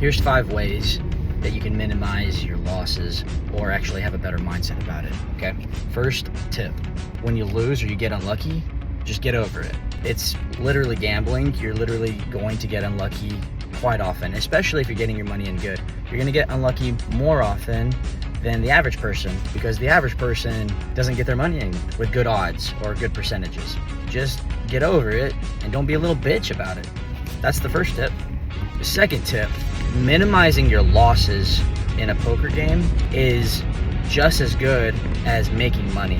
Here's 5 ways that you can minimize your losses or actually have a better mindset about it, okay? First tip, when you lose or you get unlucky, just get over it. It's literally gambling. You're literally going to get unlucky quite often, especially if you're getting your money in good. You're gonna get unlucky more often than the average person, because the average person doesn't get their money in with good odds or good percentages. Just get over it and don't be a little bitch about it. That's the first tip. The second tip, minimizing your losses in a poker game is just as good as making money.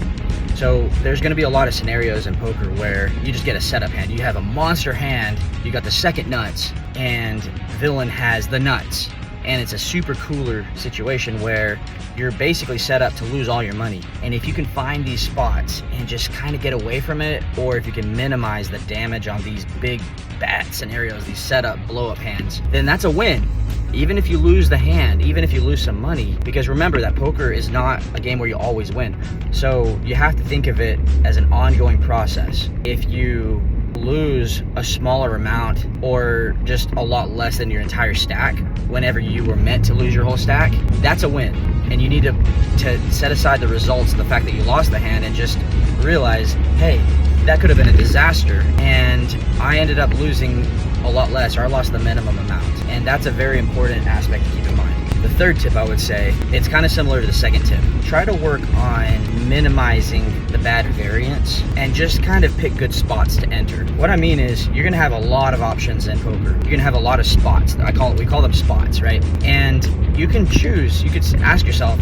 So there's going to be a lot of scenarios in poker where you just get a setup hand. You have a monster hand, you got the second nuts, and villain has the nuts. And it's a super cooler situation where you're basically set up to lose all your money. And if you can find these spots and just kind of get away from it, or if you can minimize the damage on these big bad scenarios, these setup blow up hands, then that's a win. Even if you lose the hand, even if you lose some money, because remember that poker is not a game where you always win. So you have to think of it as an ongoing process. If you lose a smaller amount or just a lot less than your entire stack whenever you were meant to lose your whole stack, that's a win. And you need to set aside the results of the fact that you lost the hand and just realize, hey, that could have been a disaster and I ended up losing a lot less, or I lost the minimum amount. And that's a very important aspect to keep in mind. The third tip, I would say, it's kind of similar to the second tip. Try to work on minimizing the bad variance and just kind of pick good spots to enter. What I mean is you're gonna have a lot of options in poker. You're gonna have a lot of spots. We call them spots, right? And you can choose, you could ask yourself,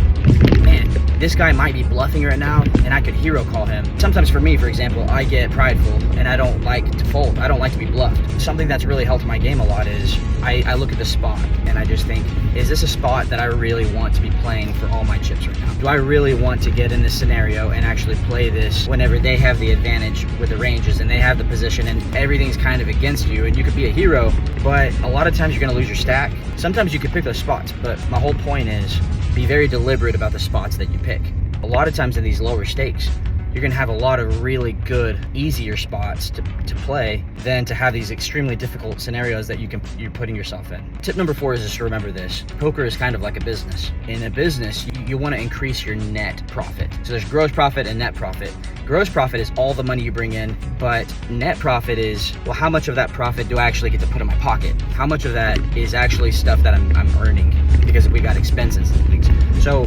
man, this guy might be bluffing right now and I could hero call him. Sometimes for me, for example, I get prideful and I don't like to fold. I don't like to be bluffed. Something that's really helped my game a lot is I look at the spot and I just think, is this a spot that I really want to be playing for all my chips right now? Do I really want to get in this scenario and actually play this whenever they have the advantage with the ranges and they have the position and everything's kind of against you and you could be a hero, but a lot of times you're gonna lose your stack. Sometimes you could pick those spots, but my whole point is be very deliberate about the spots that you pick. A lot of times in these lower stakes, you're gonna have a lot of really good, easier spots to play than to have these extremely difficult scenarios that you're putting yourself in. Tip number 4 is just to remember this. Poker is kind of like a business. In a business, you wanna increase your net profit. So there's gross profit and net profit. Gross profit is all the money you bring in, but net profit is, well, how much of that profit do I actually get to put in my pocket? How much of that is actually stuff that I'm earning because we got expenses and things. So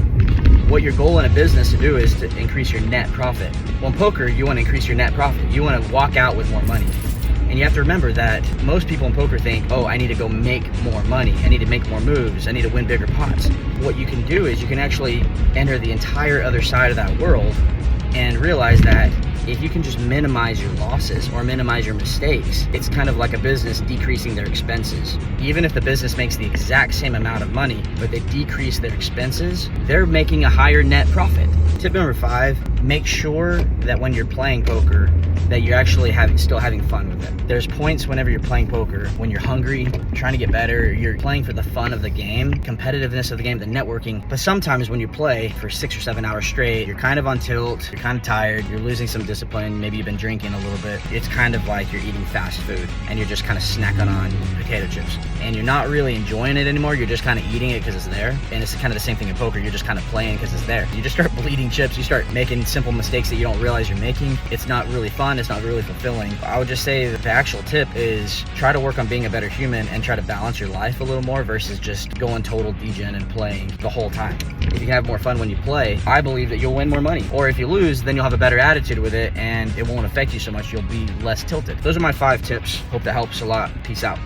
what your goal in a business to do is to increase your net profit. Well, in poker, you want to increase your net profit. You want to walk out with more money. And you have to remember that most people in poker think, oh, I need to go make more money. I need to make more moves. I need to win bigger pots. What you can do is you can actually enter the entire other side of that world and realize that if you can just minimize your losses or minimize your mistakes, it's kind of like a business decreasing their expenses. Even if the business makes the exact same amount of money, but they decrease their expenses, they're making a higher net profit. Tip number 5, make sure that when you're playing poker, that you're actually still having fun with it. There's points whenever you're playing poker, when you're hungry, trying to get better, you're playing for the fun of the game, competitiveness of the game, the networking. But sometimes when you play for 6 or 7 hours straight, you're kind of on tilt, you're kind of tired, you're losing some discipline, maybe you've been drinking a little bit. It's kind of like you're eating fast food and you're just kind of snacking on potato chips. And you're not really enjoying it anymore, you're just kind of eating it because it's there. And it's kind of the same thing in poker, you're just kind of playing because it's there. You just start bleeding chips, you start making simple mistakes that you don't realize you're making. It's not really fun, it's not really fulfilling. I would just say that the actual tip is try to work on being a better human and try to balance your life a little more versus just going total degen and playing the whole time. If you can have more fun when you play, I believe that you'll win more money. Or if you lose, then you'll have a better attitude with it and it won't affect you so much, you'll be less tilted. Those are my 5 tips. Hope that helps a lot. Peace out.